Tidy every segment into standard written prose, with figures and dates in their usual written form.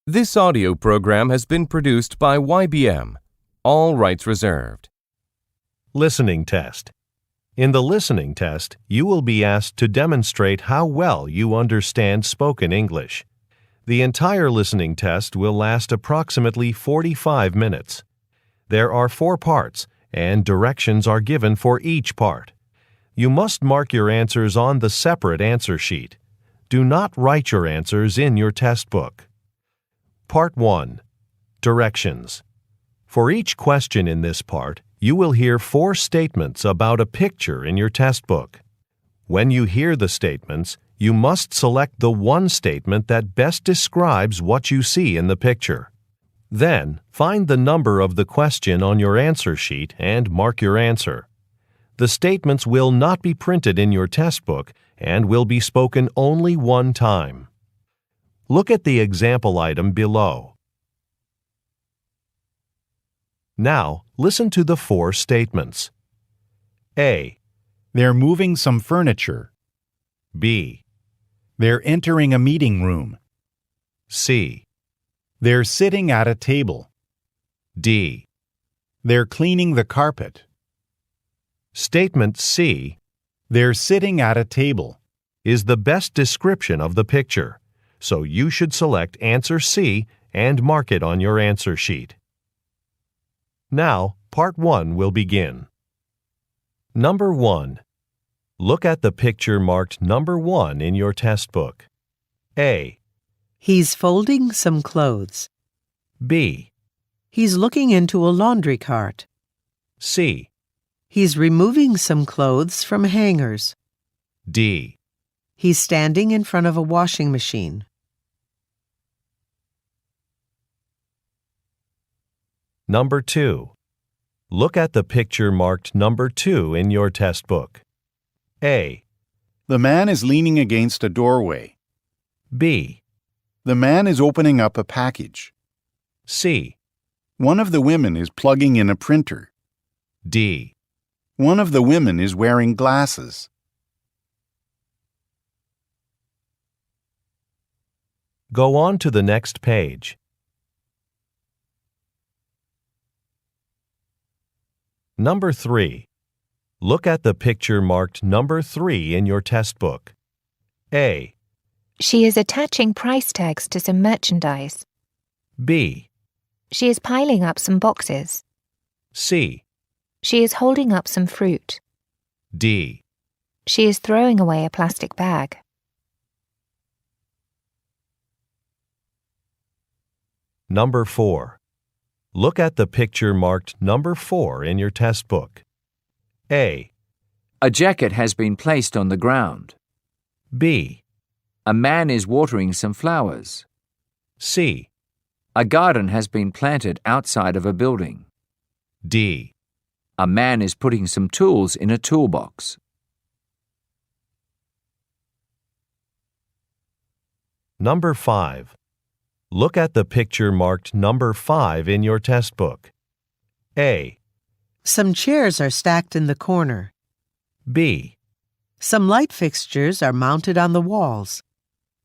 This audio program has been produced by YBM. All rights reserved. Listening test. In the listening test, you will be asked to demonstrate how well you understand spoken English. The entire listening test will last approximately 45 minutes. There are 4 parts, and directions are given for each part. You must mark your answers on the separate answer sheet. Do not write your answers in your test book. Part 1. Directions. For each question in this part, you will hear 4 statements about a picture in your test book. When you hear the statements, you must select the one statement that best describes what you see in the picture. Then, find the number of the question on your answer sheet and mark your answer. The statements will not be printed in your test book and will be spoken only one time. Look at the example item below. Now, listen to the 4 statements. A. They're moving some furniture. B. They're entering a meeting room. C. They're sitting at a table. D. They're cleaning the carpet. Statement C They're sitting at a table. is the best description of the picture, so you should select answer C and mark it on your answer sheet. Now, part 1 will begin. Number 1. Look at the picture marked number 1 in your test book. A. He's folding some clothes. B. He's looking into a laundry cart. C. He's removing some clothes from hangers. D. He's standing in front of a washing machine. Number 2. Look at the picture marked number 2 in your test book. A. The man is leaning against a doorway. B. The man is opening up a package. C. One of the women is plugging in a printer. D. One of the women is wearing glasses. Go on to the next page. Number 3. Look at the picture marked number 3 in your test book. A. She is attaching price tags to some merchandise. B. She is piling up some boxes. C. She is holding up some fruit. D. She is throwing away a plastic bag. Number 4. Look at the picture marked number 4 in your test book. A. A jacket has been placed on the ground. B. A man is watering some flowers. C. A garden has been planted outside of a building. D. A man is putting some tools in a toolbox. Number 5. Look at the picture marked number 5 in your test book. A. Some chairs are stacked in the corner. B. Some light fixtures are mounted on the walls.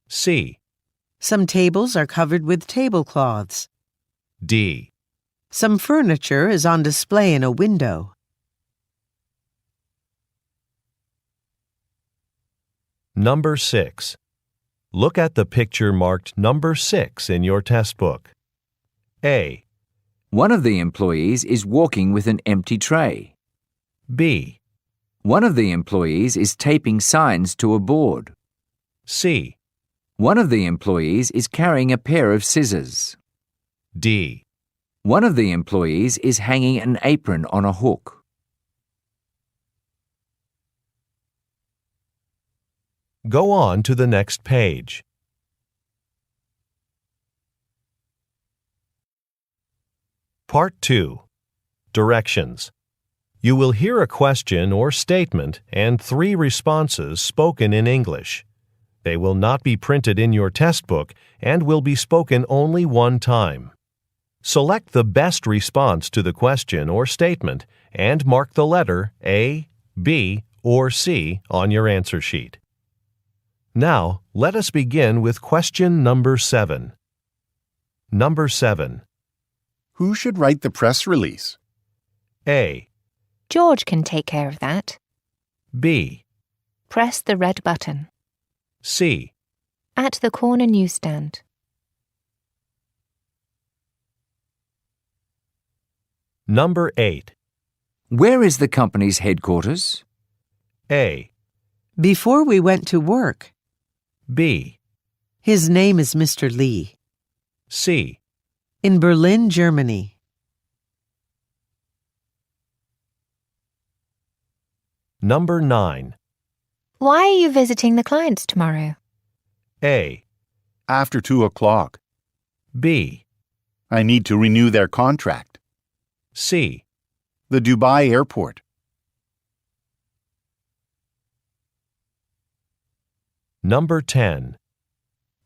C. Some tables are covered with tablecloths. D. Some furniture is on display in a window. Number 6. Look at the picture marked number 6 in your test book. A. One of the employees is walking with an empty tray. B. One of the employees is taping signs to a board. C. One of the employees is carrying a pair of scissors. D. One of the employees is hanging an apron on a hook. Go on to the next page. Part 2. Directions. You will hear a question or statement and 3 responses spoken in English. They will not be printed in your test book and will be spoken only one time. Select the best response to the question or statement and mark the letter A, B, or C on your answer sheet. Now, let us begin with question number 7. Number 7. Who should write the press release? A. George can take care of that. B. Press the red button. C. At the corner newsstand. Number 8. Where is the company's headquarters? A. Before we went to work. B. His name is Mr. Lee. C. In Berlin, Germany. Number 9. Why are you visiting the clients tomorrow? A. After 2 o'clock. B. I need to renew their contract. C. The Dubai airport. Number 10.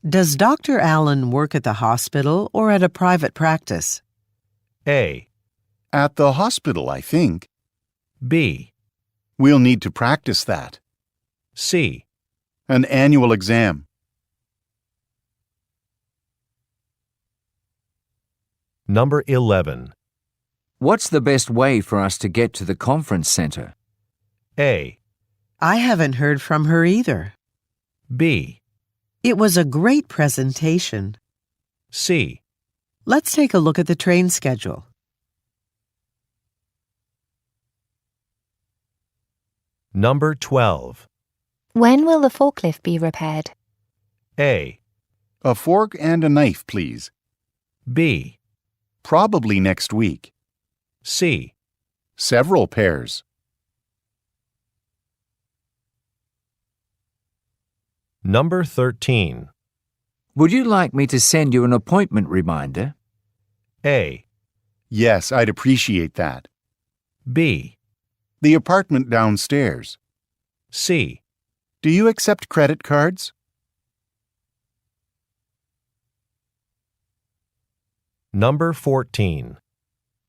Does Dr. Allen work at the hospital or at a private practice? A. At the hospital, I think. B. We'll need to practice that. C. An annual exam. Number 11. What's the best way for us to get to the conference center? A. I haven't heard from her either. B. It was a great presentation. C. Let's take a look at the train schedule. Number 12. When will the forklift be repaired? A. A fork and a knife, please. B. Probably next week. C. Several pairs. Number 13. Would you like me to send you an appointment reminder? A. Yes, I'd appreciate that. B. The apartment downstairs. C. Do you accept credit cards? Number 14.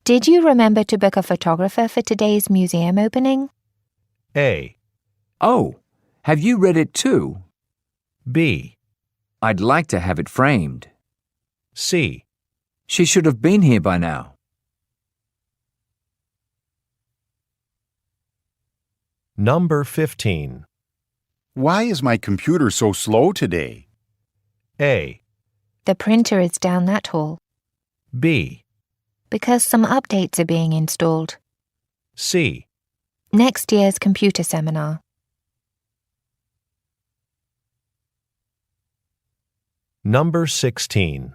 Did you remember to book a photographer for today's museum opening? A. Oh, have you read it too? B. I'd like to have it framed. C. She should have been here by now. Number 15. Why is my computer so slow today? A. The printer is down that hall. B. Because some updates are being installed. C. Next year's computer seminar. Number 16.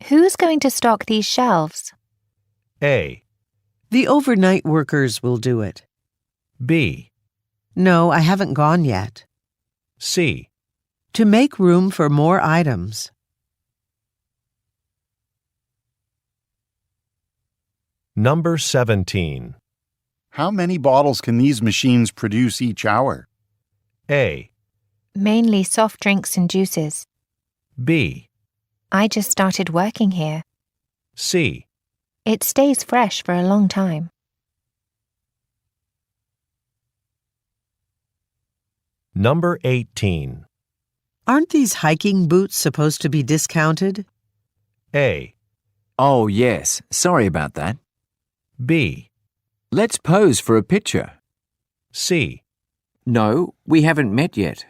Who's going to stock these shelves? A. The overnight workers will do it. B. No, I haven't gone yet. C. To make room for more items. Number 17. How many bottles can these machines produce each hour? A. Mainly soft drinks and juices. B. I just started working here. C. It stays fresh for a long time. Number 18. Aren't these hiking boots supposed to be discounted? A. Oh, yes. Sorry about that. B. Let's pose for a picture. C. No, we haven't met yet.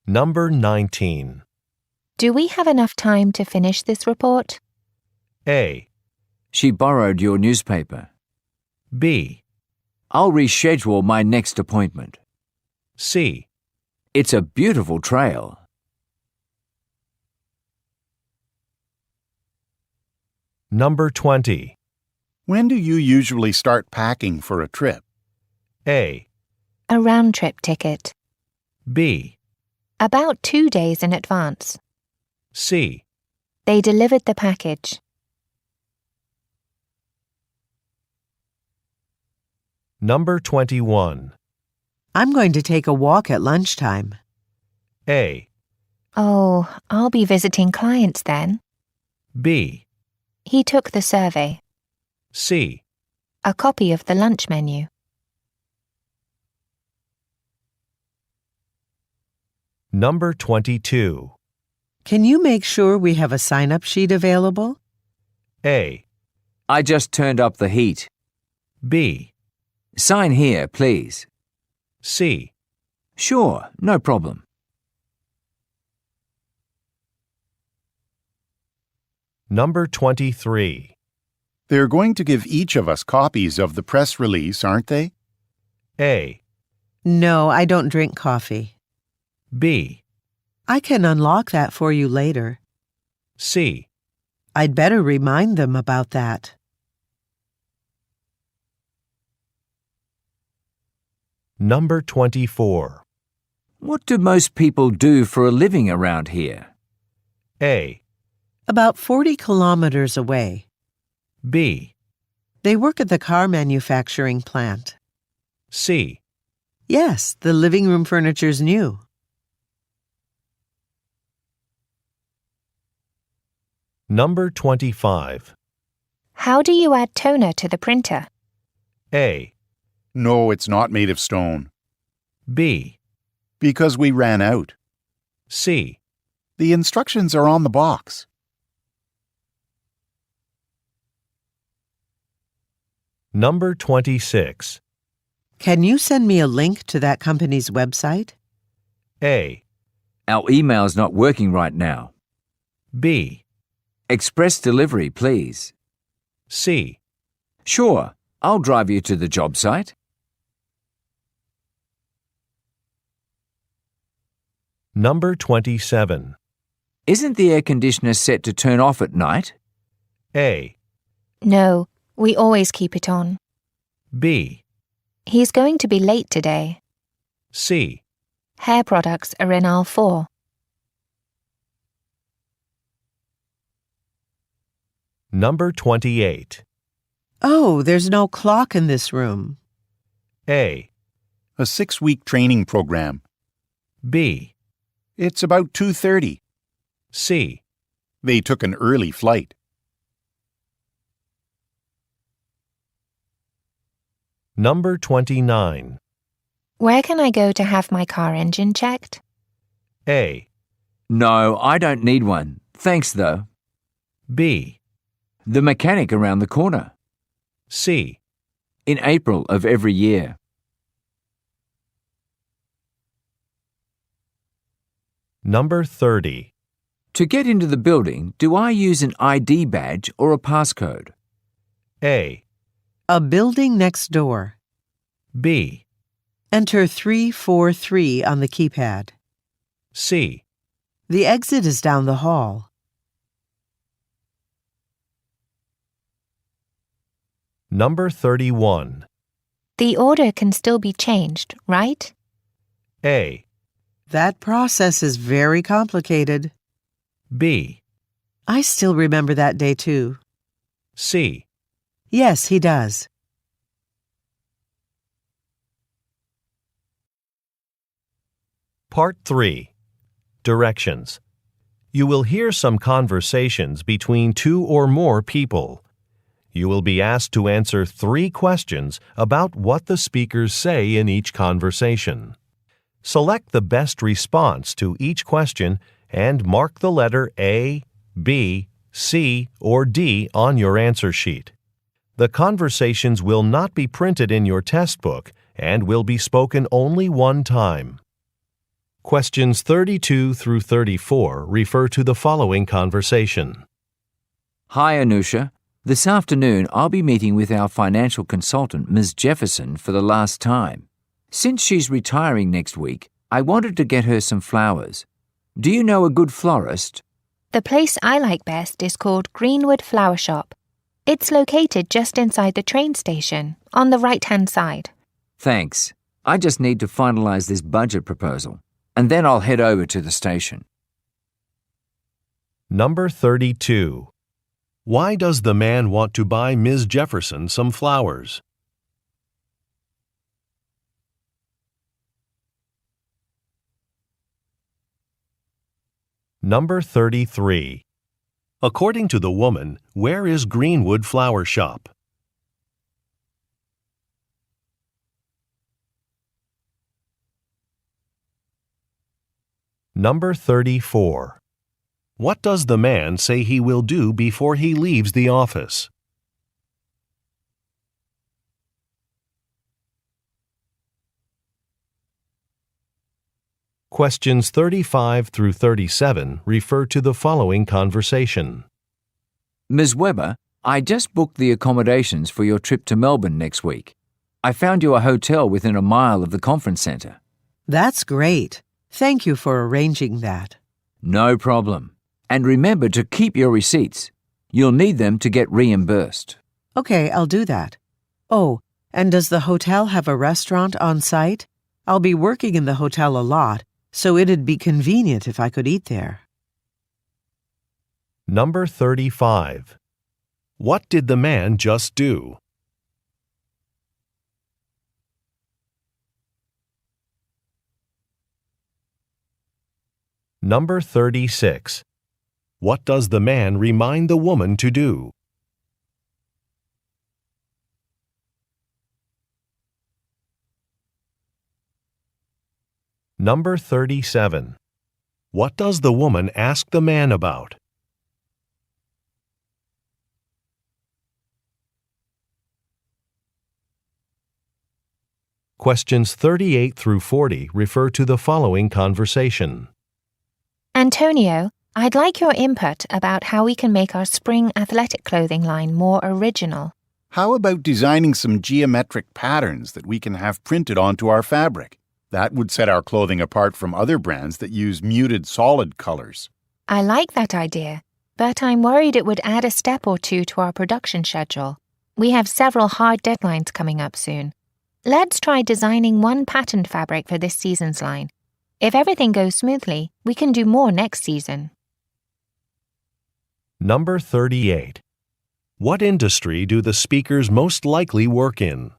Number 19. Do we have enough time to finish this report? A. She borrowed your newspaper. B. I'll reschedule my next appointment. C. It's a beautiful trail. Number 20. When do you usually start packing for a trip? A. A round-trip ticket. B. About 2 days in advance. C. They delivered the package. Number 21. I'm going to take a walk at lunchtime. A. Oh, I'll be visiting clients then. B. He took the survey. C. A copy of the lunch menu. Number 22. Can you make sure we have a sign-up sheet available? A. I just turned up the heat. B. Sign here, please. C. Sure, no problem. Number 23. They're going to give each of us copies of the press release, aren't they? A. No, I don't drink coffee. B. I can unlock that for you later. C. I'd better remind them about that. Number 24. What do most people do for a living around here? A. About 40 kilometers away. B. They work at the car manufacturing plant. C. Yes, the living room furniture's new. Number 25. How do you add toner to the printer? A. No, it's not made of stone. B. Because we ran out. C. The instructions are on the box. Number 26. Can you send me a link to that company's website? A. Our email's not working right now. B. Express delivery, please. C. Sure, I'll drive you to the job site. Number 27. Isn't the air conditioner set to turn off at night? A. No, we always keep it on. B. He's going to be late today. C. Hair products are in aisle 4. Number 28. Oh, there's no clock in this room. A. A 6-week training program. B. It's about 2:30. C. They took an early flight. Number 29. Where can I go to have my car engine checked? A. No, I don't need one. Thanks, though. B. The mechanic around the corner. C. In April of every year. Number 30. To get into the building, do I use an ID badge or a passcode? A. A building next door. B. Enter 343 on the keypad. C. The exit is down the hall. Number 31. The order can still be changed, right? A. That process is very complicated. B. I still remember that day too. C. Yes, he does. Part 3. Directions. You will hear some conversations between 2 or more people. You will be asked to answer 3 questions about what the speakers say in each conversation. Select the best response to each question and mark the letter A, B, C, or D on your answer sheet. The conversations will not be printed in your test book and will be spoken only one time. Questions 32 through 34 refer to the following conversation. Hi, Anusha. This afternoon, I'll be meeting with our financial consultant, Ms. Jefferson, for the last time. Since she's retiring next week, I wanted to get her some flowers. Do you know a good florist? The place I like best is called Greenwood Flower Shop. It's located just inside the train station, on the right-hand side. Thanks. I just need to finalize this budget proposal, and then I'll head over to the station. Number 32. Why does the man want to buy Ms. Jefferson some flowers? Number 33. According to the woman, where is Greenwood Flower Shop? Number 34. What does the man say he will do before he leaves the office? Questions 35 through 37 refer to the following conversation. Ms. Weber, I just booked the accommodations for your trip to Melbourne next week. I found you a hotel within a mile of the conference centre. That's great. Thank you for arranging that. No problem. And remember to keep your receipts. You'll need them to get reimbursed. Okay, I'll do that. Oh, and does the hotel have a restaurant on site? I'll be working in the hotel a lot, so it'd be convenient if I could eat there. Number 35. What did the man just do? Number 36. What does the man remind the woman to do? Number 37. What does the woman ask the man about? Questions 38 through 40 refer to the following conversation. Antonio, I'd like your input about how we can make our spring athletic clothing line more original. How about designing some geometric patterns that we can have printed onto our fabric? That would set our clothing apart from other brands that use muted solid colors. I like that idea, but I'm worried it would add a step or two to our production schedule. We have several hard deadlines coming up soon. Let's try designing one patterned fabric for this season's line. If everything goes smoothly, we can do more next season. Number 38. What industry do the speakers most likely work in?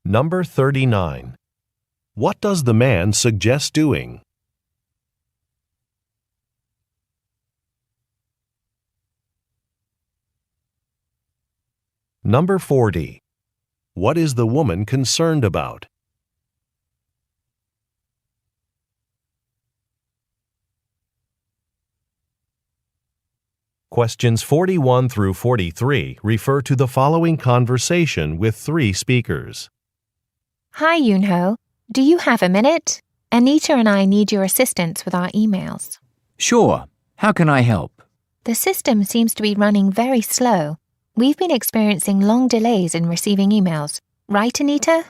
Number 39. What does the man suggest doing? Number 40. What is the woman concerned about? Questions 41 through 43 refer to the following conversation with three speakers. Hi, Yunho. Do you have a minute? Anita and I need your assistance with our emails. Sure. How can I help? The system seems to be running very slow. We've been experiencing long delays in receiving emails. Right, Anita?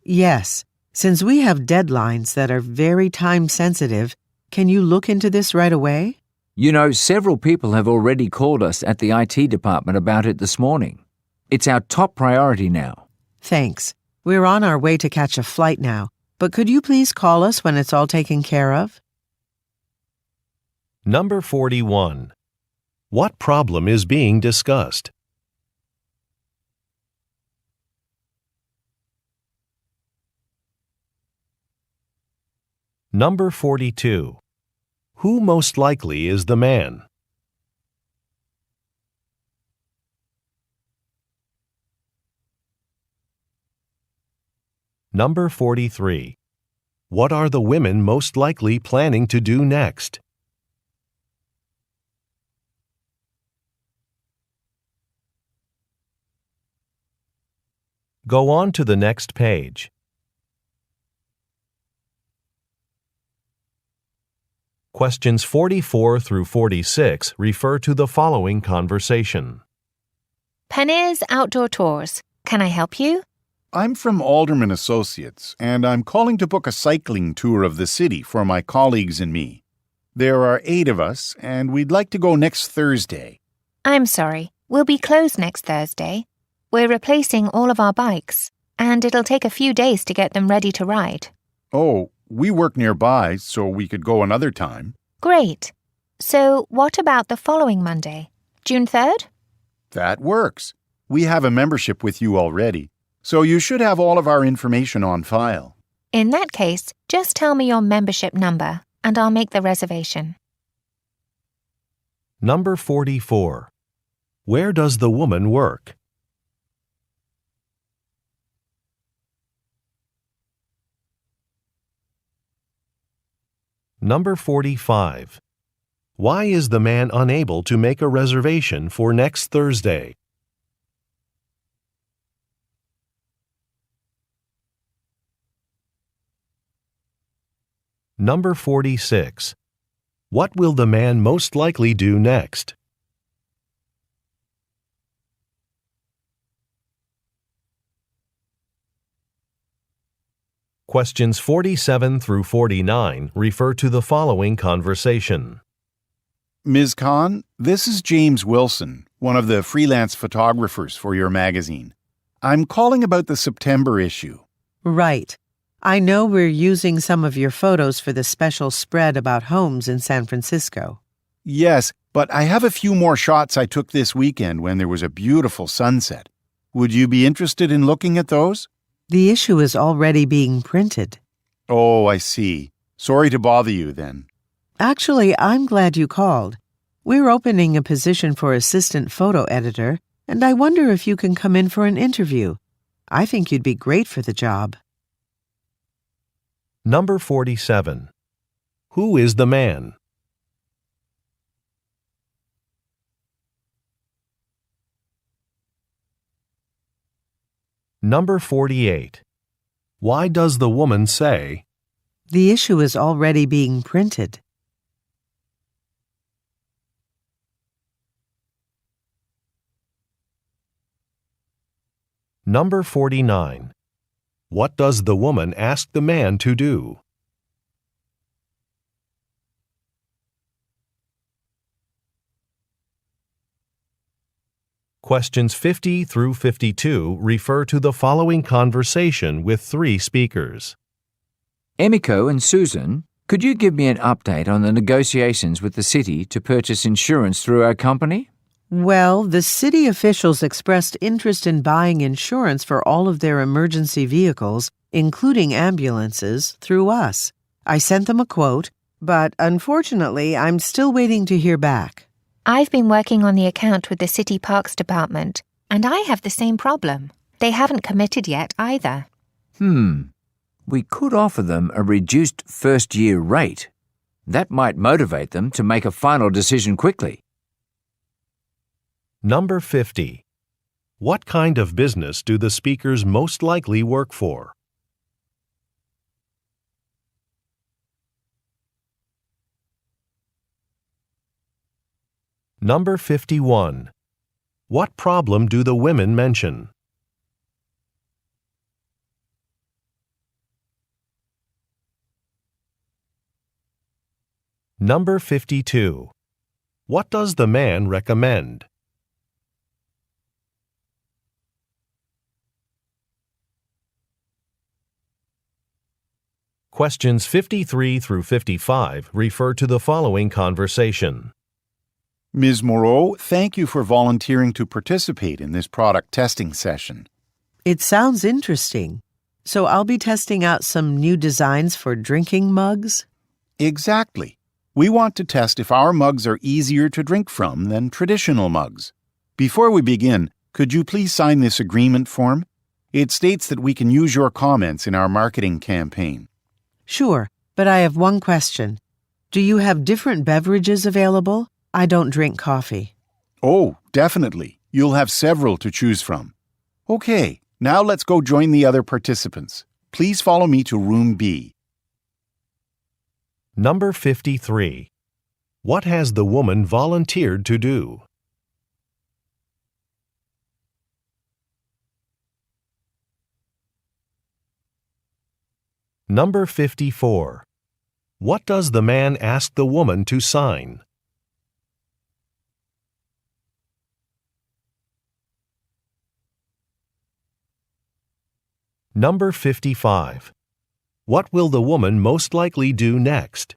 Yes. Since we have deadlines that are very time-sensitive, can you look into this right away? You know, several people have already called us at the IT department about it this morning. It's our top priority now. Thanks. We're on our way to catch a flight now, but could you please call us when it's all taken care of? Number 41. What problem is being discussed? Number 42. Who most likely is the man? Number 43. What are the women most likely planning to do next? Go on to the next page. Questions 44 through 46 refer to the following conversation. Panir's Outdoor Tours. Can I help you? I'm from Alderman Associates, and I'm calling to book a cycling tour of the city for my colleagues and me. There are 8 of us, and we'd like to go next Thursday. I'm sorry. We'll be closed next Thursday. We're replacing all of our bikes, and it'll take a few days to get them ready to ride. Oh, we work nearby, so we could go another time. Great. So what about the following Monday, June 3rd? That works. We have a membership with you already, so you should have all of our information on file. In that case, just tell me your membership number, and I'll make the reservation. Number 44. Where does the woman work? Number 45. Why is the man unable to make a reservation for next Thursday? Number 46. What will the man most likely do next? Questions 47 through 49 refer to the following conversation. Ms. Khan, this is James Wilson, one of the freelance photographers for your magazine. I'm calling about the September issue. Right. I know we're using some of your photos for the special spread about homes in San Francisco. Yes, but I have a few more shots I took this weekend when there was a beautiful sunset. Would you be interested in looking at those? The issue is already being printed. Oh, I see. Sorry to bother you then. Actually, I'm glad you called. We're opening a position for assistant photo editor, and I wonder if you can come in for an interview. I think you'd be great for the job. Number 47. Who is the man? Number 48. Why does the woman say, The issue is already being printed? Number 49. What does the woman ask the man to do? Questions 50 through 52 refer to the following conversation with three speakers. Emiko and Susan, could you give me an update on the negotiations with the city to purchase insurance through our company? Well, the city officials expressed interest in buying insurance for all of their emergency vehicles, including ambulances, through us. I sent them a quote, but unfortunately, I'm still waiting to hear back. I've been working on the account with the City Parks Department, and I have the same problem. They haven't committed yet either. We could offer them a reduced first-year rate. That might motivate them to make a final decision quickly. Number 50. What kind of business do the speakers most likely work for? Number 51. What problem do the women mention? Number 52. What does the man recommend? Questions 53 through 55 refer to the following conversation. Ms. Moreau, thank you for volunteering to participate in this product testing session. It sounds interesting. So I'll be testing out some new designs for drinking mugs? Exactly. We want to test if our mugs are easier to drink from than traditional mugs. Before we begin, could you please sign this agreement form? It states that we can use your comments in our marketing campaign. Sure, but I have one question. Do you have different beverages available? I don't drink coffee. Oh, definitely. You'll have several to choose from. Okay, now let's go join the other participants. Please follow me to room B. Number 53. What has the woman volunteered to do? Number 54. What does the man ask the woman to sign? Number 55. What will the woman most likely do next?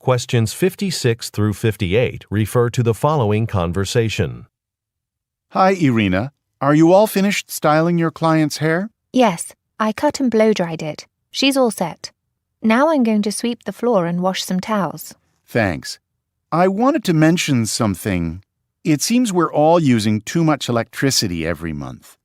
Questions 56 through 58 refer to the following conversation. Hi, Irina. Are you all finished styling your client's hair? Yes, I cut and blow-dried it. She's all set. Now I'm going to sweep the floor and wash some towels. Thanks. I wanted to mention something. It seems we're all using too much electricity every month.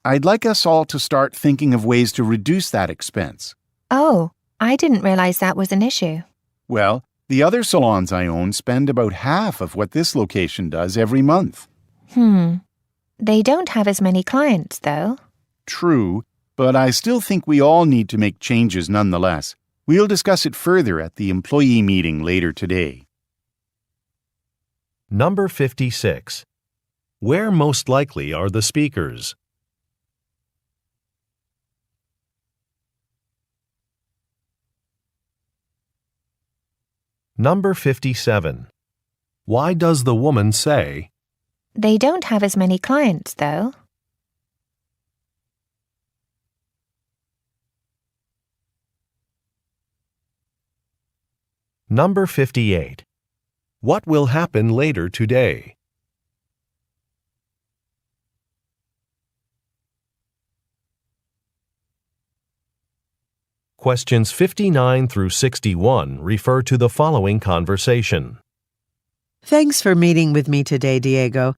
I'd like us all to start thinking of ways to reduce that expense. Oh, I didn't realize that was an issue. Well, the other salons I own spend about half of what this location does every month. They don't have as many clients, though. True, but I still think we all need to make changes nonetheless. We'll discuss it further at the employee meeting later today. Number 56. Where most likely are the speakers? Number 57. Why does the woman say, They don't have as many clients, though. Number 58. What will happen later today? Questions 59 through 61 refer to the following conversation. Thanks for meeting with me today, Diego.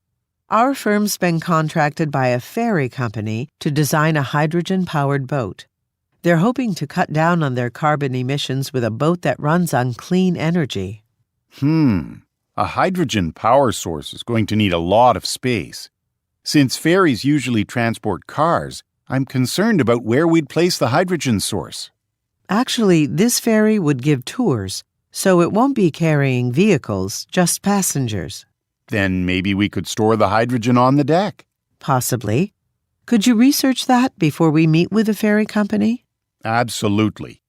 Our firm's been contracted by a ferry company to design a hydrogen-powered boat. They're hoping to cut down on their carbon emissions with a boat that runs on clean energy. A hydrogen power source is going to need a lot of space. Since ferries usually transport cars, I'm concerned about where we'd place the hydrogen source. Actually, this ferry would give tours, so it won't be carrying vehicles, just passengers. Then maybe we could store the hydrogen on the deck. Possibly. Could you research that before we meet with the ferry company? Absolutely.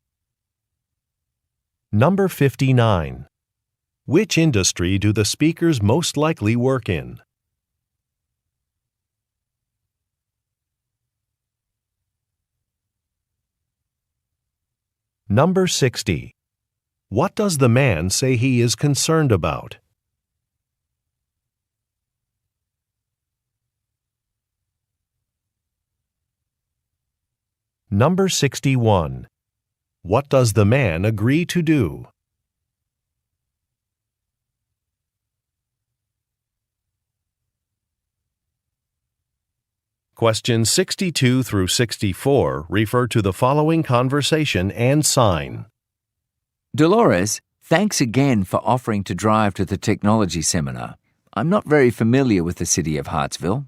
Number 59. Which industry do the speakers most likely work in? Number 60. What does the man say he is concerned about? Number 61. What does the man agree to do? Questions 62 through 64 refer to the following conversation and sign. Dolores, thanks again for offering to drive to the technology seminar. I'm not very familiar with the city of Hartsville.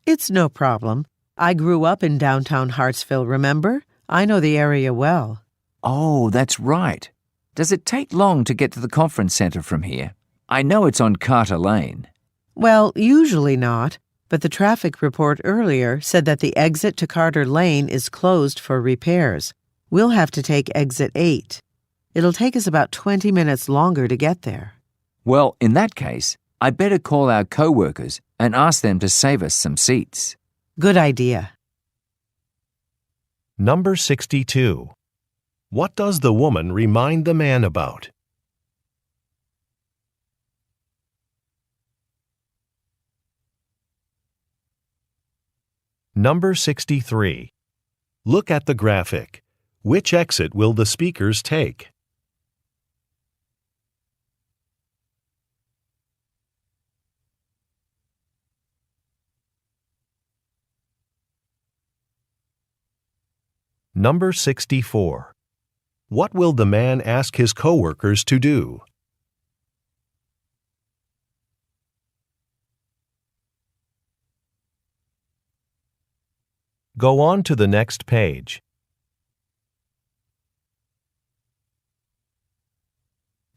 It's no problem. I grew up in downtown Hartsville, remember? I know the area well. Oh, that's right. Does it take long to get to the conference center from here? I know it's on Carter Lane. Well, usually not, but the traffic report earlier said that the exit to Carter Lane is closed for repairs. We'll have to take exit 8. It'll take us about 20 minutes longer to get there. Well, in that case, I better call our co-workers and ask them to save us some seats. Good idea. Number 62. What does the woman remind the man about? Number 63. Look at the graphic. Which exit will the speakers take? Number 64. What will the man ask his coworkers to do? Go on to the next page.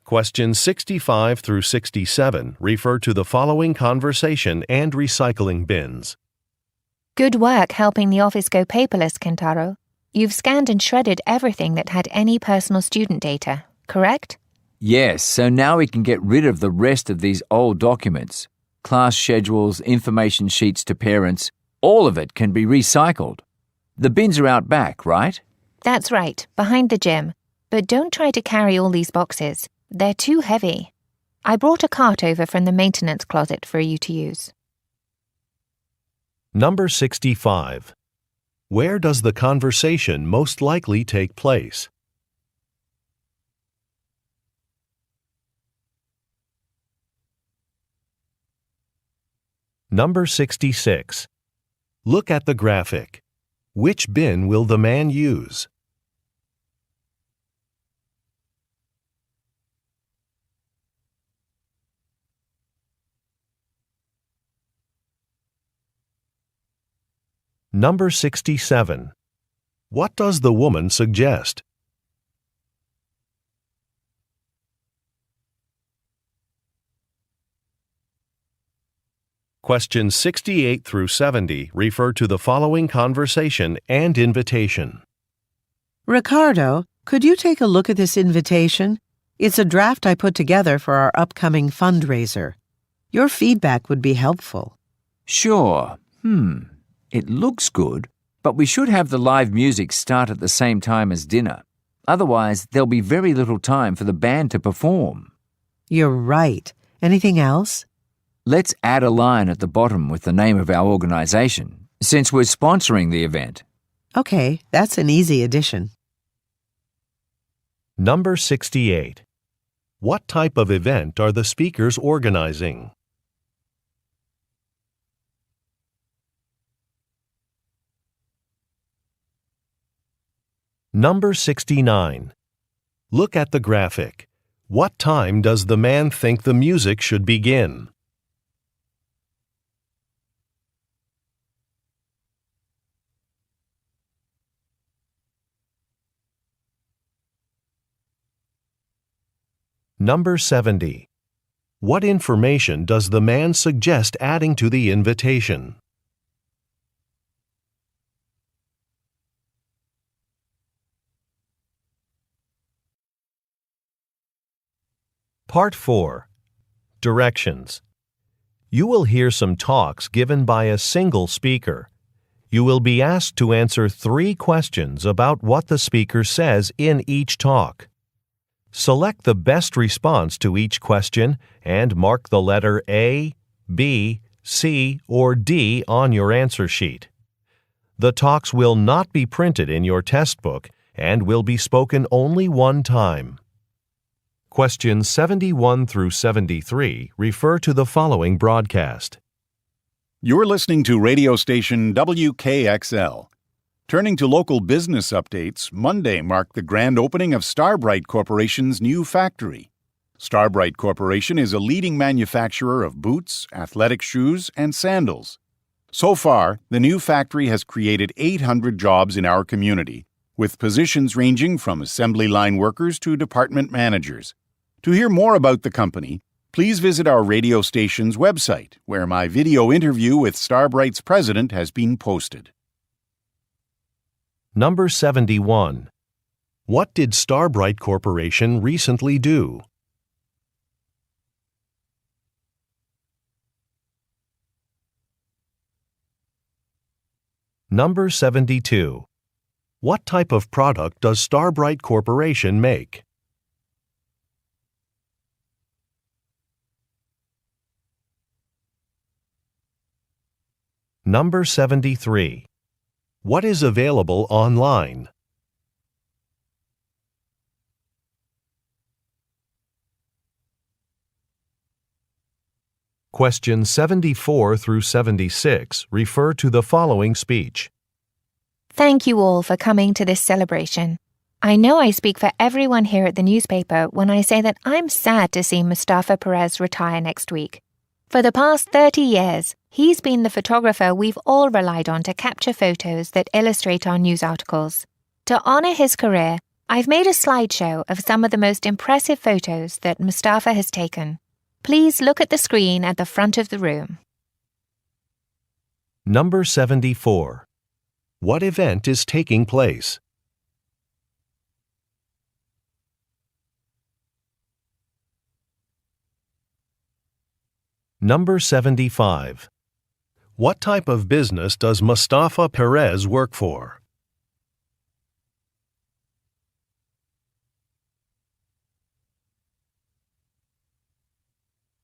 Questions 65 through 67 refer to the following conversation and recycling bins. Good work helping the office go paperless, Kentaro. You've scanned and shredded everything that had any personal student data, correct? Yes, so now we can get rid of the rest of these old documents. Class schedules, information sheets to parents, all of it can be recycled. The bins are out back, right? That's right, behind the gym. But don't try to carry all these boxes. They're too heavy. I brought a cart over from the maintenance closet for you to use. Number 65. Where does the conversation most likely take place? Number 66. Look at the graphic. Which bin will the man use? Number 67. What does the woman suggest? Questions 68 through 70 refer to the following conversation and invitation. Ricardo, could you take a look at this invitation? It's a draft I put together for our upcoming fundraiser. Your feedback would be helpful. Sure. It looks good, but we should have the live music start at the same time as dinner. Otherwise, there'll be very little time for the band to perform. You're right. Anything else? Let's add a line at the bottom with the name of our organization, since we're sponsoring the event. Okay, that's an easy addition. Number 68. What type of event are the speakers organizing? Number 69. Look at the graphic. What time does the man think the music should begin? Number 70. What information does the man suggest adding to the invitation? Part 4. Directions. You will hear some talks given by a single speaker. You will be asked to answer 3 questions about what the speaker says in each talk. Select the best response to each question and mark the letter A, B, C, or D on your answer sheet. The talks will not be printed in your test book and will be spoken only one time. Questions 71 through 73 refer to the following broadcast. You're listening to radio station WKXL. Turning to local business updates, Monday marked the grand opening of Starbright Corporation's new factory. Starbright Corporation is a leading manufacturer of boots, athletic shoes, and sandals. So far, the new factory has created 800 jobs in our community, with positions ranging from assembly line workers to department managers. To hear more about the company, please visit our radio station's website, where my video interview with Starbright's president has been posted. Number 71. What did Starbright Corporation recently do? Number 72. What type of product does Starbright Corporation make? Number 73. What is available online? Questions 74 through 76 refer to the following speech. Thank you all for coming to this celebration. I know I speak for everyone here at the newspaper when I say that I'm sad to see Mustafa Perez retire next week. For the past 30 years, he's been the photographer we've all relied on to capture photos that illustrate our news articles. To honor his career, I've made a slideshow of some of the most impressive photos that Mustafa has taken. Please look at the screen at the front of the room. Number 74. What event is taking place? Number 75. What type of business does Mustafa Perez work for?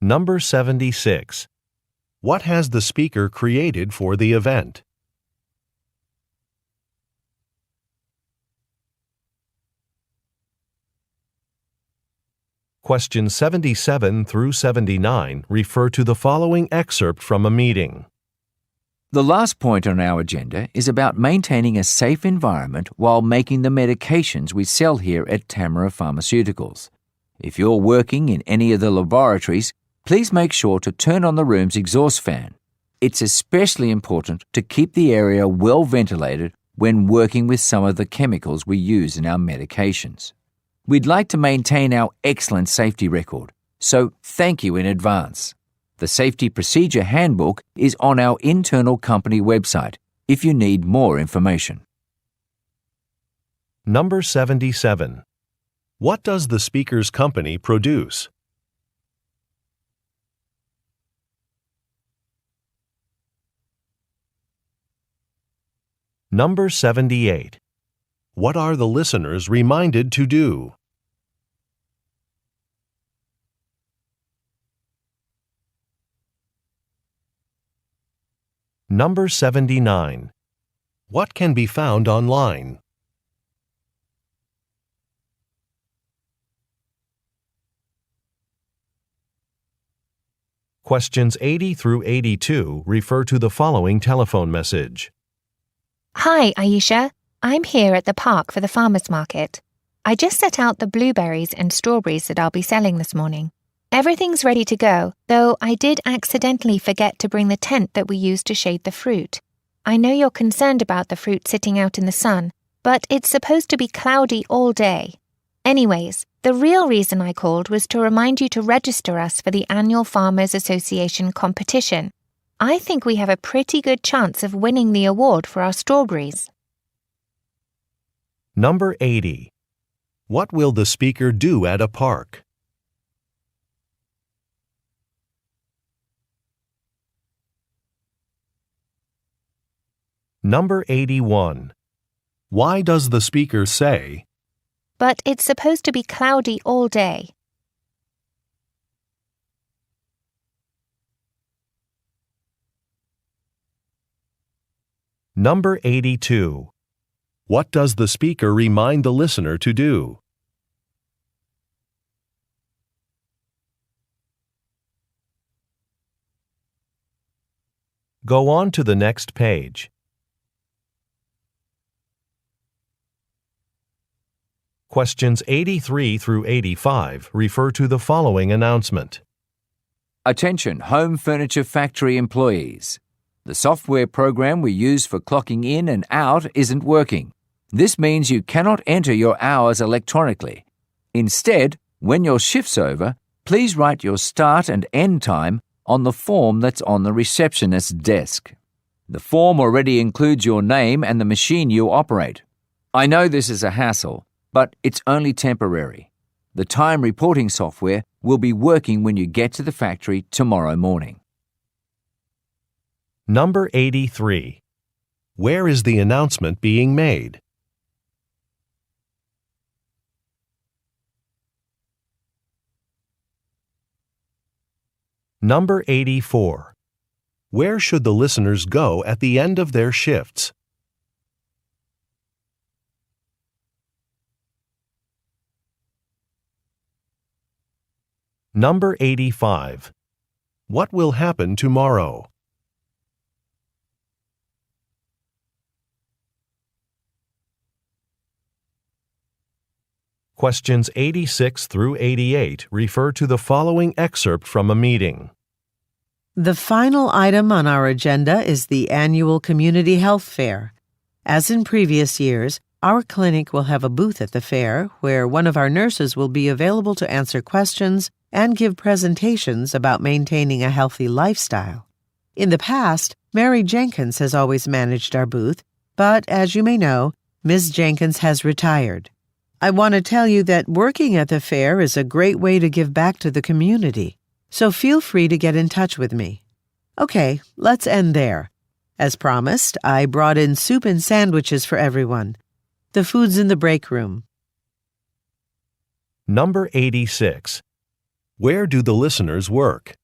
Number 76. What has the speaker created for the event? Questions 77 through 79 refer to the following excerpt from a meeting. The last point on our agenda is about maintaining a safe environment while making the medications we sell here at Tamara Pharmaceuticals. If you're working in any of the laboratories, please make sure to turn on the room's exhaust fan. It's especially important to keep the area well ventilated when working with some of the chemicals we use in our medications. We'd like to maintain our excellent safety record, so thank you in advance. The Safety Procedure Handbook is on our internal company website if you need more information. Number 77. What does the speaker's company produce? Number 78. What are the listeners reminded to do? Number 79. What can be found online? Questions 80 through 82 refer to the following telephone message. Hi, Aisha. I'm here at the park for the farmer's market. I just set out the blueberries and strawberries that I'll be selling this morning. Everything's ready to go, though I did accidentally forget to bring the tent that we use to shade the fruit. I know you're concerned about the fruit sitting out in the sun, but it's supposed to be cloudy all day. Anyways, the real reason I called was to remind you to register us for the annual Farmers Association competition. I think we have a pretty good chance of winning the award for our strawberries. Number 80. What will the speaker do at a park? Number 81. Why does the speaker say, But it's supposed to be cloudy all day? Number 82. What does the speaker remind the listener to do? Go on to the next page. Questions 83 through 85 refer to the following announcement. Attention, home furniture factory employees. The software program we use for clocking in and out isn't working. This means you cannot enter your hours electronically. Instead, when your shift's over, please write your start and end time on the form that's on the receptionist's desk. The form already includes your name and the machine you operate. I know this is a hassle, but it's only temporary. The time reporting software will be working when you get to the factory tomorrow morning. Number 83. Where is the announcement being made? Number 84. Where should the listeners go at the end of their shifts? Number 85. What will happen tomorrow? Questions 86 through 88 refer to the following excerpt from a meeting. The final item on our agenda is the annual Community Health Fair. As in previous years, our clinic will have a booth at the fair where one of our nurses will be available to answer questions and give presentations about maintaining a healthy lifestyle. In the past, Mary Jenkins has always managed our booth, but as you may know, Ms. Jenkins has retired. I want to tell you that working at the fair is a great way to give back to the community, so feel free to get in touch with me. Okay, let's end there. As promised, I brought in soup and sandwiches for everyone. The food's in the break room. Number 86. Where do the listeners work?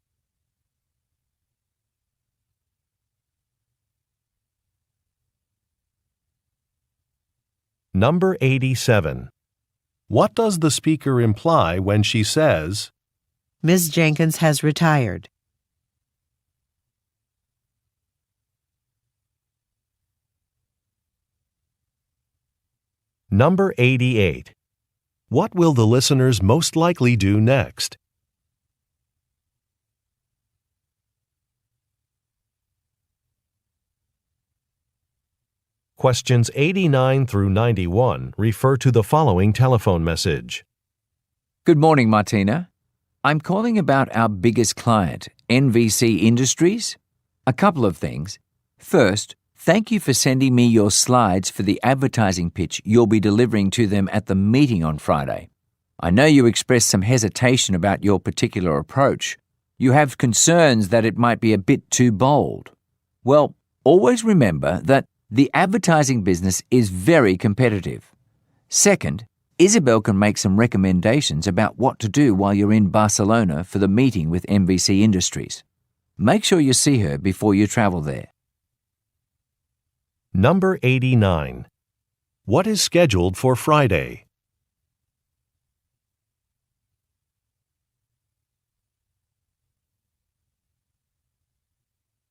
Number 87. What does the speaker imply when she says, Ms. Jenkins has retired? Number 88. What will the listeners most likely do next? Questions 89 through 91 refer to the following telephone message. Good morning, Martina. I'm calling about our biggest client, NVC Industries. A couple of things. First, thank you for sending me your slides for the advertising pitch you'll be delivering to them at the meeting on Friday. I know you expressed some hesitation about your particular approach. You have concerns that it might be a bit too bold. Well, always remember that the advertising business is very competitive. Second, Isabel can make some recommendations about what to do while you're in Barcelona for the meeting with NVC Industries. Make sure you see her before you travel there. Number 89. What is scheduled for Friday?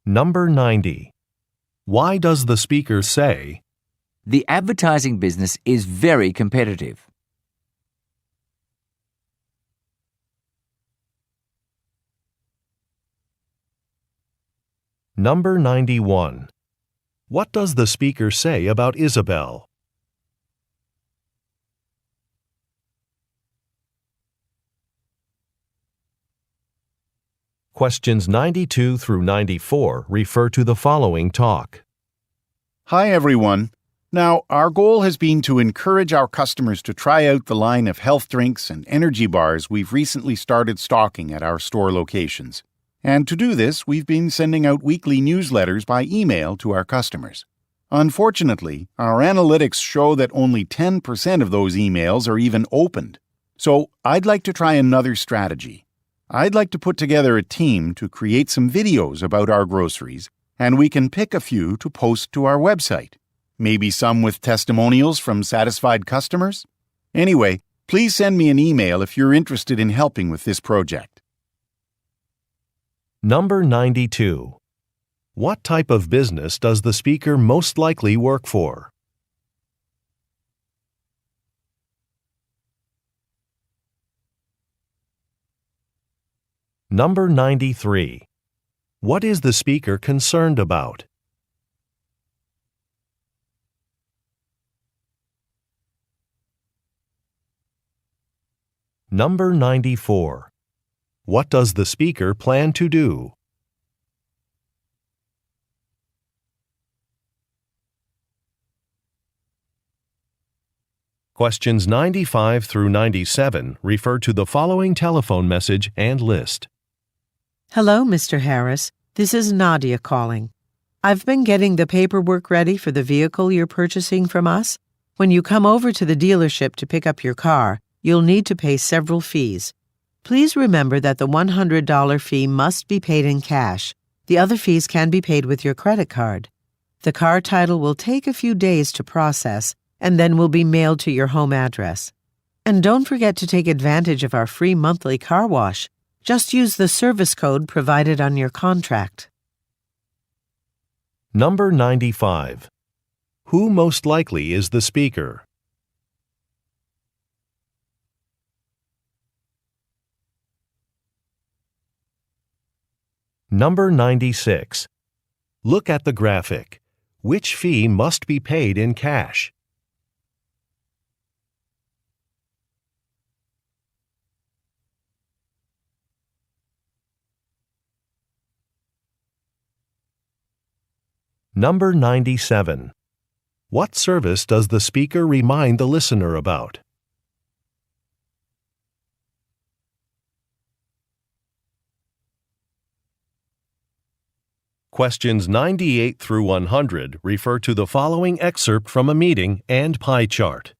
Number 90. Why does the speaker say, The advertising business is very competitive? Number 91. What does the speaker say about Isabel? Questions 92 through 94 refer to the following talk. Hi, everyone. Now, our goal has been to encourage our customers to try out the line of health drinks and energy bars we've recently started stocking at our store locations. And to do this, we've been sending out weekly newsletters by email to our customers. Unfortunately, our analytics show that only 10% of those emails are even opened. So I'd like to try another strategy. I'd like to put together a team to create some videos about our groceries, and we can pick a few to post to our website. Maybe some with testimonials from satisfied customers? Anyway, please send me an email if you're interested in helping with this project. Number 92. What type of business does the speaker most likely work for? Number 93. What is the speaker concerned about? Number 94. What does the speaker plan to do? Questions 95 through 97 refer to the following telephone message and list. Hello, Mr. Harris. This is Nadia calling. I've been getting the paperwork ready for the vehicle you're purchasing from us. When you come over to the dealership to pick up your car, you'll need to pay several fees. Please remember that the $100 fee must be paid in cash. The other fees can be paid with your credit card. The car title will take a few days to process and then will be mailed to your home address. And don't forget to take advantage of our free monthly car wash. Just use the service code provided on your contract. Number 95. Who most likely is the speaker? Number 96. Look at the graphic. Which fee must be paid in cash? Number 97. What service does the speaker remind the listener about? Questions 98 through 100 refer to the following excerpt from a meeting and pie chart.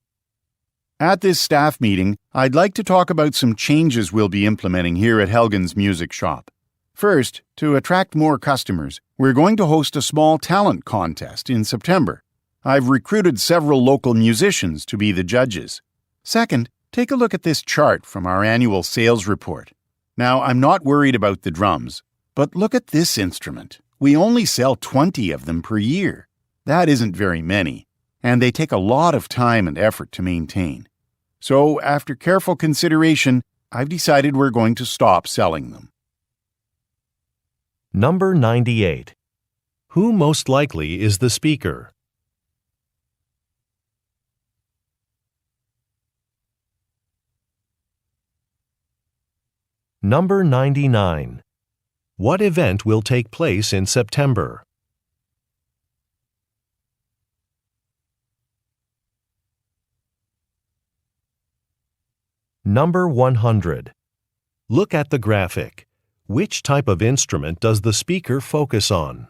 At this staff meeting, I'd like to talk about some changes we'll be implementing here at Helgen's Music Shop. First, to attract more customers, we're going to host a small talent contest in September. I've recruited several local musicians to be the judges. Second, take a look at this chart from our annual sales report. Now, I'm not worried about the drums, but look at this instrument. We only sell 20 of them per year. That isn't very many. and they take a lot of time and effort to maintain. So, after careful consideration, I've decided we're going to stop selling them. Number 98. Who most likely is the speaker? Number 99. What event will take place in September? Number 100. Look at the graphic. Which type of instrument does the speaker focus on?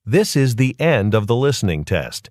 This is the end of the listening test.